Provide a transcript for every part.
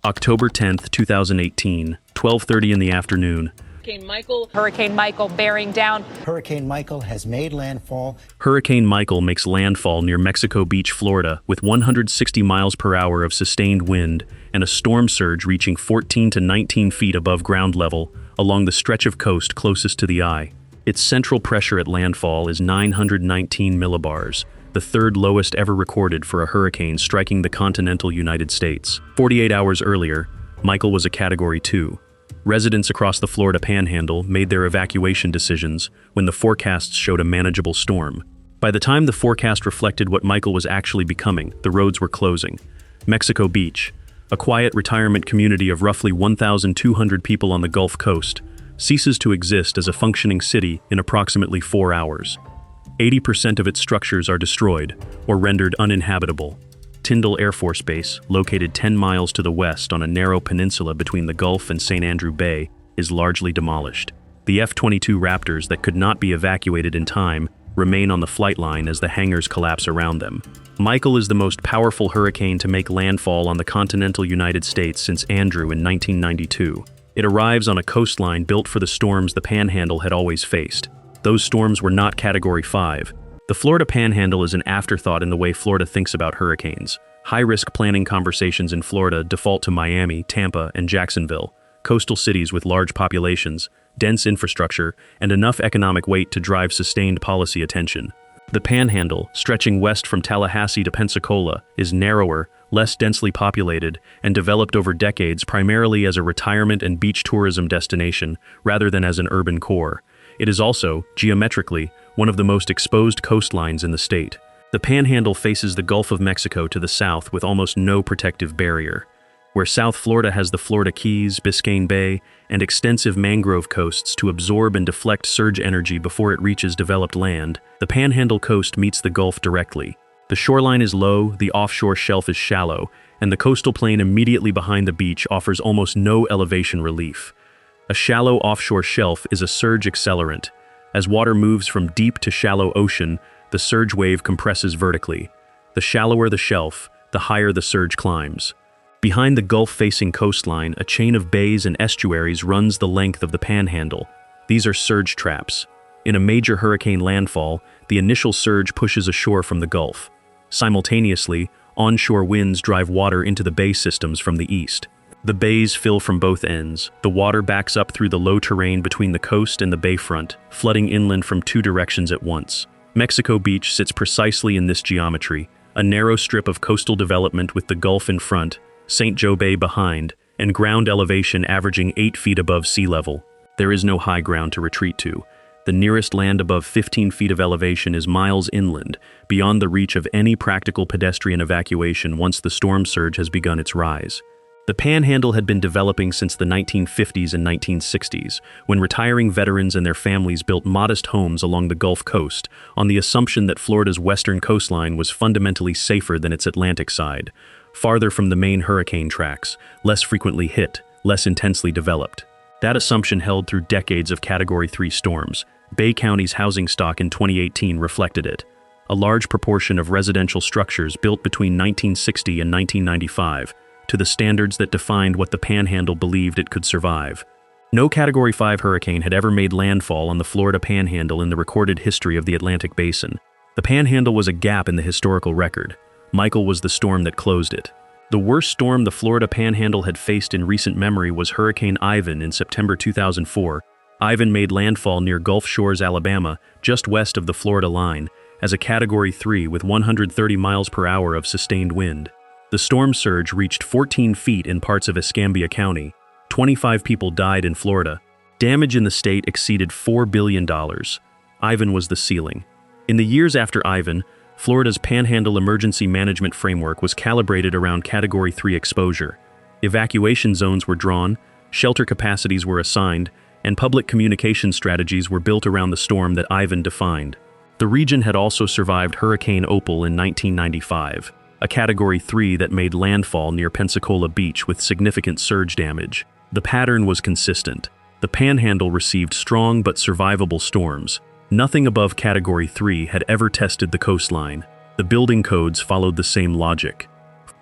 October 10th, 2018, 12:30 in the afternoon. Hurricane Michael bearing down. Hurricane Michael has made landfall. Hurricane Michael makes landfall near Mexico Beach, Florida, with 160 miles per hour of sustained wind and a storm surge reaching 14 to 19 feet above ground level along the stretch of coast closest to the eye. Its central pressure at landfall is 919 millibars, the third lowest ever recorded for a hurricane striking the continental United States. 48 hours earlier, Michael was a Category 2. Residents across the Florida Panhandle made their evacuation decisions when the forecasts showed a manageable storm. By the time the forecast reflected what Michael was actually becoming, the roads were closing. Mexico Beach, a quiet retirement community of roughly 1,200 people on the Gulf Coast, ceases to exist as a functioning city in approximately 4 hours. 80% of its structures are destroyed or rendered uninhabitable. Tyndall Air Force Base, located 10 miles to the west on a narrow peninsula between the Gulf and St. Andrew Bay, is largely demolished. The F-22 Raptors that could not be evacuated in time remain on the flight line as the hangars collapse around them. Michael is the most powerful hurricane to make landfall on the continental United States since Andrew in 1992. It arrives on a coastline built for the storms the Panhandle had always faced. Those storms were not Category 5. The Florida Panhandle is an afterthought in the way Florida thinks about hurricanes. High-risk planning conversations in Florida default to Miami, Tampa, and Jacksonville, coastal cities with large populations, dense infrastructure, and enough economic weight to drive sustained policy attention. The Panhandle, stretching west from Tallahassee to Pensacola, is narrower, less densely populated, and developed over decades primarily as a retirement and beach tourism destination rather than as an urban core. It is also, geometrically, one of the most exposed coastlines in the state. The Panhandle faces the Gulf of Mexico to the south with almost no protective barrier. Where South Florida has the Florida Keys, Biscayne Bay, and extensive mangrove coasts to absorb and deflect surge energy before it reaches developed land, the Panhandle coast meets the Gulf directly. The shoreline is low, the offshore shelf is shallow, and the coastal plain immediately behind the beach offers almost no elevation relief. A shallow offshore shelf is a surge accelerant. As water moves from deep to shallow ocean, the surge wave compresses vertically. The shallower the shelf, the higher the surge climbs. Behind the Gulf-facing coastline, a chain of bays and estuaries runs the length of the Panhandle. These are surge traps. In a major hurricane landfall, the initial surge pushes ashore from the Gulf. Simultaneously, onshore winds drive water into the bay systems from the east. The bays fill from both ends. The water backs up through the low terrain between the coast and the bayfront, flooding inland from two directions at once. Mexico Beach sits precisely in this geometry, a narrow strip of coastal development with the Gulf in front, St. Joe Bay behind, and ground elevation averaging 8 feet above sea level. There is no high ground to retreat to. The nearest land above 15 feet of elevation is miles inland, beyond the reach of any practical pedestrian evacuation once the storm surge has begun its rise. The Panhandle had been developing since the 1950s and 1960s, when retiring veterans and their families built modest homes along the Gulf Coast, on the assumption that Florida's western coastline was fundamentally safer than its Atlantic side, farther from the main hurricane tracks, less frequently hit, less intensely developed. That assumption held through decades of Category 3 storms. Bay County's housing stock in 2018 reflected it. A large proportion of residential structures built between 1960 and 1995, to the standards that defined what the Panhandle believed it could survive. No Category 5 hurricane had ever made landfall on the Florida Panhandle in the recorded history of the Atlantic Basin. The Panhandle was a gap in the historical record. Michael was the storm that closed it. The worst storm the Florida Panhandle had faced in recent memory was Hurricane Ivan in September 2004. Ivan made landfall near Gulf Shores, Alabama, just west of the Florida line, as a Category 3 with 130 miles per hour of sustained wind. The storm surge reached 14 feet in parts of Escambia County. 25 people died in Florida. Damage in the state exceeded $4 billion. Ivan was the ceiling. In the years after Ivan, Florida's Panhandle Emergency Management Framework was calibrated around Category 3 exposure. Evacuation zones were drawn, shelter capacities were assigned, and public communication strategies were built around the storm that Ivan defined. The region had also survived Hurricane Opal in 1995. A Category 3 that made landfall near Pensacola Beach with significant surge damage. The pattern was consistent. The Panhandle received strong but survivable storms. Nothing above Category 3 had ever tested the coastline. The building codes followed the same logic.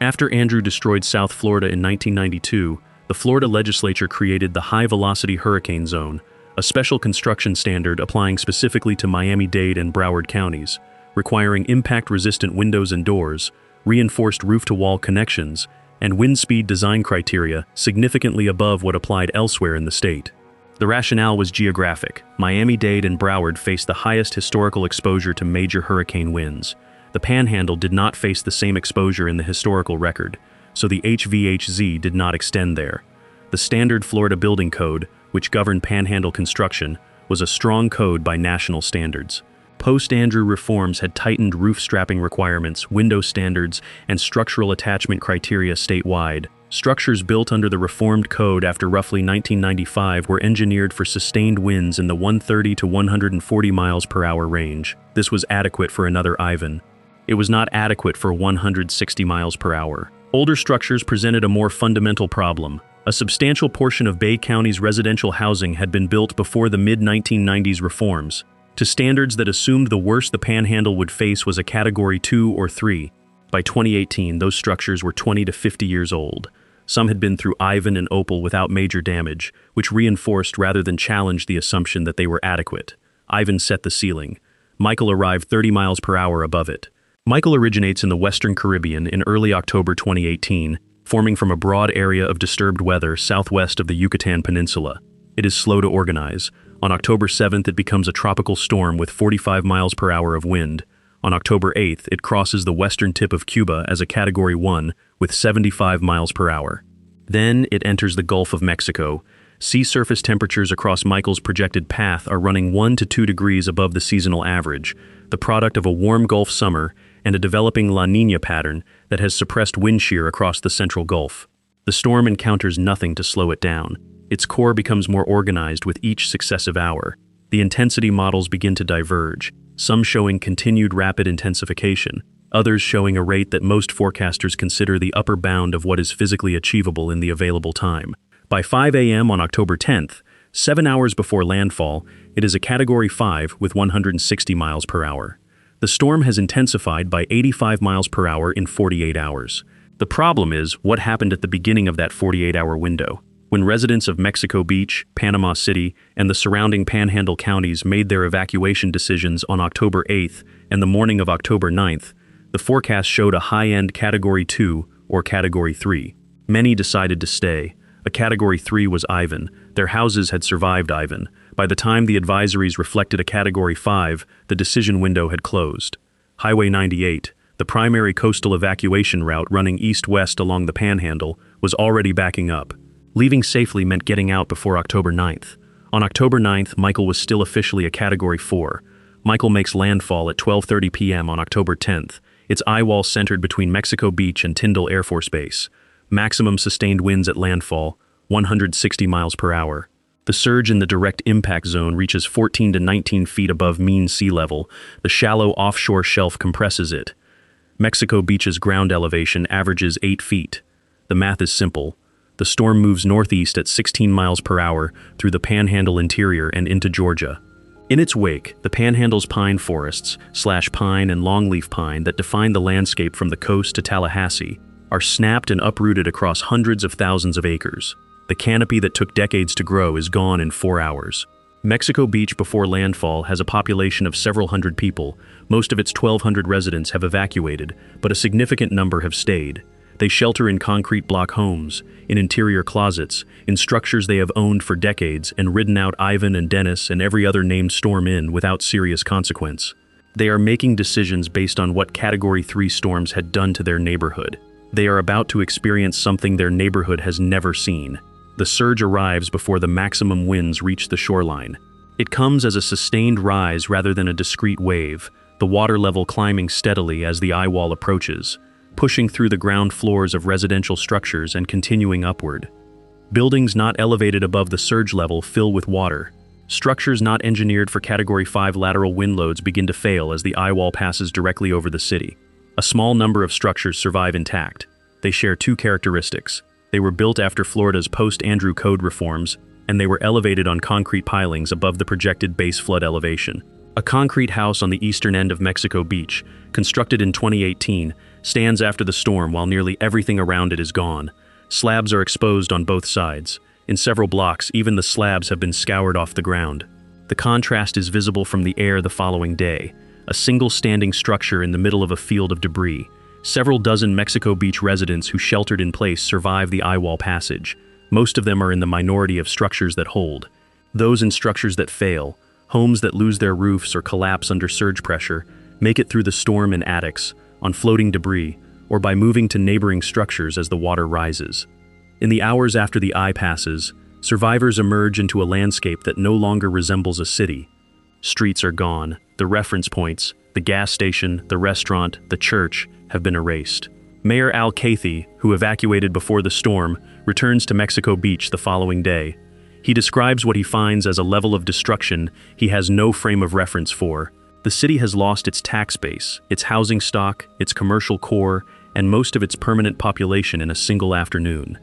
After Andrew destroyed South Florida in 1992, the Florida legislature created the High-Velocity Hurricane Zone, a special construction standard applying specifically to Miami-Dade and Broward counties, requiring impact-resistant windows and doors, reinforced roof-to-wall connections, and wind speed design criteria significantly above what applied elsewhere in the state. The rationale was geographic. Miami-Dade and Broward faced the highest historical exposure to major hurricane winds. The Panhandle did not face the same exposure in the historical record, so the HVHZ did not extend there. The standard Florida Building Code, which governed Panhandle construction, was a strong code by national standards. Post-Andrew reforms had tightened roof strapping requirements, window standards, and structural attachment criteria statewide. Structures built under the reformed code after roughly 1995 were engineered for sustained winds in the 130 to 140 miles per hour range. This was adequate for another Ivan. It was not adequate for 160 miles per hour. Older structures presented a more fundamental problem. A substantial portion of Bay County's residential housing had been built before the mid-1990s reforms, to standards that assumed the worst the Panhandle would face was a Category 2 or 3. By 2018, those structures were 20 to 50 years old. Some had been through Ivan and Opal without major damage, which reinforced rather than challenged the assumption that they were adequate. Ivan set the ceiling. Michael arrived 30 miles per hour above it. Michael originates in the Western Caribbean in early October 2018, forming from a broad area of disturbed weather southwest of the Yucatan Peninsula. It is slow to organize. On October 7th, it becomes a tropical storm with 45 miles per hour of wind. On October 8th, it crosses the western tip of Cuba as a Category 1 with 75 miles per hour. Then it enters the Gulf of Mexico. Sea surface temperatures across Michael's projected path are running 1 to 2 degrees above the seasonal average, the product of a warm Gulf summer and a developing La Niña pattern that has suppressed wind shear across the central Gulf. The storm encounters nothing to slow it down. Its core becomes more organized with each successive hour. The intensity models begin to diverge, some showing continued rapid intensification, others showing a rate that most forecasters consider the upper bound of what is physically achievable in the available time. By 5 a.m. on October 10th, 7 hours before landfall, it is a Category 5 with 160 miles per hour. The storm has intensified by 85 miles per hour in 48 hours. The problem is what happened at the beginning of that 48-hour window. When residents of Mexico Beach, Panama City, and the surrounding Panhandle counties made their evacuation decisions on October 8th and the morning of October 9th, the forecast showed a high-end Category 2 or Category 3. Many decided to stay. A Category 3 was Ivan. Their houses had survived Ivan. By the time the advisories reflected a Category 5, the decision window had closed. Highway 98, the primary coastal evacuation route running east-west along the Panhandle, was already backing up. Leaving safely meant getting out before October 9th. On October 9th, Michael was still officially a Category 4. Michael makes landfall at 12:30 p.m. on October 10th. Its eye wall centered between Mexico Beach and Tyndall Air Force Base. Maximum sustained winds at landfall, 160 miles per hour. The surge in the direct impact zone reaches 14 to 19 feet above mean sea level. The shallow offshore shelf compresses it. Mexico Beach's ground elevation averages 8 feet. The math is simple. The storm moves northeast at 16 miles per hour through the Panhandle interior and into Georgia. In its wake, the Panhandle's pine forests, /pine and longleaf pine that define the landscape from the coast to Tallahassee, are snapped and uprooted across hundreds of thousands of acres. The canopy that took decades to grow is gone in 4 hours. Mexico Beach before landfall has a population of several hundred people. Most of its 1,200 residents have evacuated, but a significant number have stayed. They shelter in concrete block homes, in interior closets, in structures they have owned for decades and ridden out Ivan and Dennis and every other named storm in without serious consequence. They are making decisions based on what Category 3 storms had done to their neighborhood. They are about to experience something their neighborhood has never seen. The surge arrives before the maximum winds reach the shoreline. It comes as a sustained rise rather than a discrete wave, the water level climbing steadily as the eye wall approaches, pushing through the ground floors of residential structures and continuing upward. Buildings not elevated above the surge level fill with water. Structures not engineered for Category 5 lateral wind loads begin to fail as the eye wall passes directly over the city. A small number of structures survive intact. They share two characteristics. They were built after Florida's post-Andrew Code reforms, and they were elevated on concrete pilings above the projected base flood elevation. A concrete house on the eastern end of Mexico Beach, constructed in 2018, stands after the storm while nearly everything around it is gone. Slabs are exposed on both sides. In several blocks, even the slabs have been scoured off the ground. The contrast is visible from the air the following day. A single standing structure in the middle of a field of debris. Several dozen Mexico Beach residents who sheltered in place survive the eyewall passage. Most of them are in the minority of structures that hold. Those in structures that fail, homes that lose their roofs or collapse under surge pressure, make it through the storm in attics, on floating debris, or by moving to neighboring structures as the water rises. In the hours after the eye passes, survivors emerge into a landscape that no longer resembles a city. Streets are gone, the reference points, the gas station, the restaurant, the church have been erased. Mayor Al Cathy, who evacuated before the storm, returns to Mexico Beach the following day. He describes what he finds as a level of destruction he has no frame of reference for. The city has lost its tax base, its housing stock, its commercial core, and most of its permanent population in a single afternoon.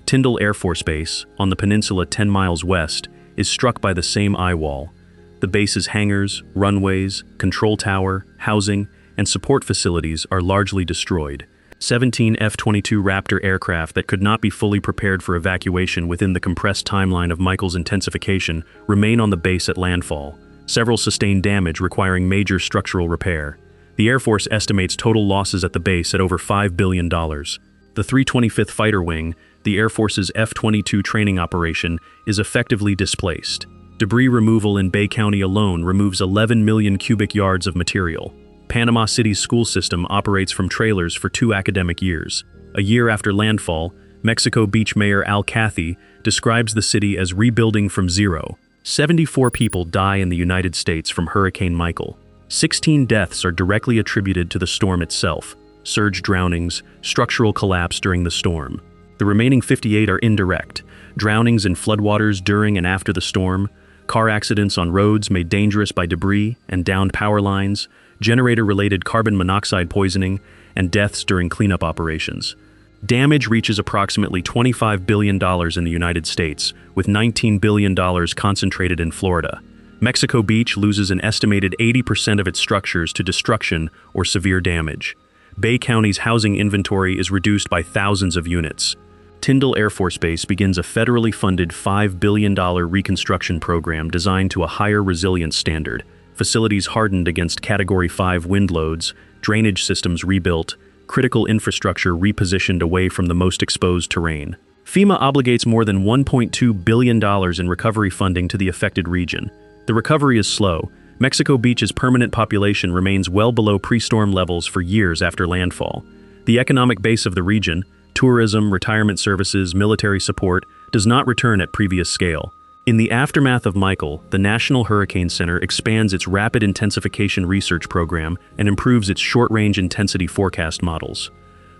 Tyndall Air Force Base, on the peninsula 10 miles west, is struck by the same eyewall. The base's hangars, runways, control tower, housing, and support facilities are largely destroyed. 17 F-22 Raptor aircraft that could not be fully prepared for evacuation within the compressed timeline of Michael's intensification remain on the base at landfall. Several sustained damage requiring major structural repair. The Air Force estimates total losses at the base at over $5 billion. The 325th Fighter Wing, the Air Force's F-22 training operation, is effectively displaced. Debris removal in Bay County alone removes 11 million cubic yards of material. Panama City's school system operates from trailers for 2 academic years. A year after landfall, Mexico Beach Mayor Al Cathy describes the city as rebuilding from zero. 74 people die in the United States from Hurricane Michael. 16 deaths are directly attributed to the storm itself: surge drownings, structural collapse during the storm. The remaining 58 are indirect: drownings in floodwaters during and after the storm, car accidents on roads made dangerous by debris and downed power lines, generator-related carbon monoxide poisoning, and deaths during cleanup operations. Damage reaches approximately $25 billion in the United States, with $19 billion concentrated in Florida. Mexico Beach loses an estimated 80% of its structures to destruction or severe damage. Bay County's housing inventory is reduced by thousands of units. Tyndall Air Force Base begins a federally funded $5 billion reconstruction program designed to a higher resilience standard. Facilities hardened against Category 5 wind loads, drainage systems rebuilt, critical infrastructure repositioned away from the most exposed terrain. FEMA obligates more than $1.2 billion in recovery funding to the affected region. The recovery is slow. Mexico Beach's permanent population remains well below pre-storm levels for years after landfall. The economic base of the region, tourism, retirement services, military support, does not return at previous scale. In the aftermath of Michael, the National Hurricane Center expands its rapid intensification research program and improves its short-range intensity forecast models.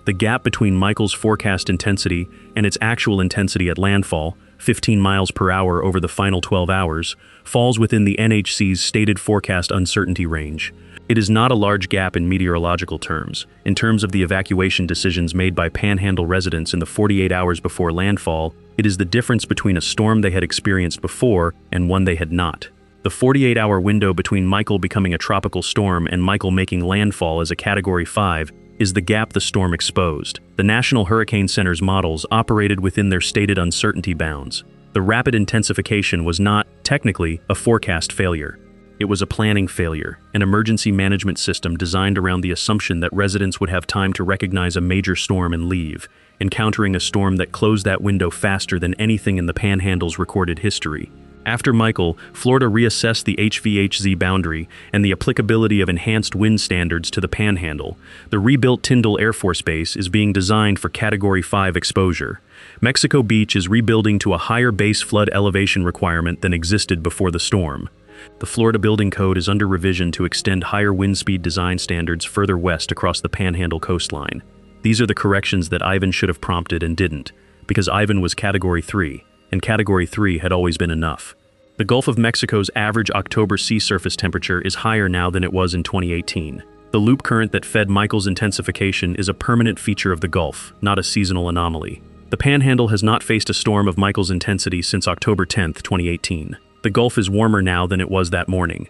The gap between Michael's forecast intensity and its actual intensity at landfall, 15 miles per hour over the final 12 hours, falls within the NHC's stated forecast uncertainty range. It is not a large gap in meteorological terms. In terms of the evacuation decisions made by Panhandle residents in the 48 hours before landfall, it is the difference between a storm they had experienced before and one they had not. The 48-hour window between Michael becoming a tropical storm and Michael making landfall as a Category 5 is the gap the storm exposed. The National Hurricane Center's models operated within their stated uncertainty bounds. The rapid intensification was not, technically, a forecast failure. It was a planning failure, an emergency management system designed around the assumption that residents would have time to recognize a major storm and leave, encountering a storm that closed that window faster than anything in the Panhandle's recorded history. After Michael, Florida reassessed the HVHZ boundary and the applicability of enhanced wind standards to the Panhandle. The rebuilt Tyndall Air Force Base is being designed for Category 5 exposure. Mexico Beach is rebuilding to a higher base flood elevation requirement than existed before the storm. The Florida Building Code is under revision to extend higher wind speed design standards further west across the Panhandle coastline. These are the corrections that Ivan should have prompted and didn't, because Ivan was Category 3, and Category 3 had always been enough. The Gulf of Mexico's average October sea surface temperature is higher now than it was in 2018. The loop current that fed Michael's intensification is a permanent feature of the Gulf, not a seasonal anomaly. The Panhandle has not faced a storm of Michael's intensity since October 10, 2018. The Gulf is warmer now than it was that morning.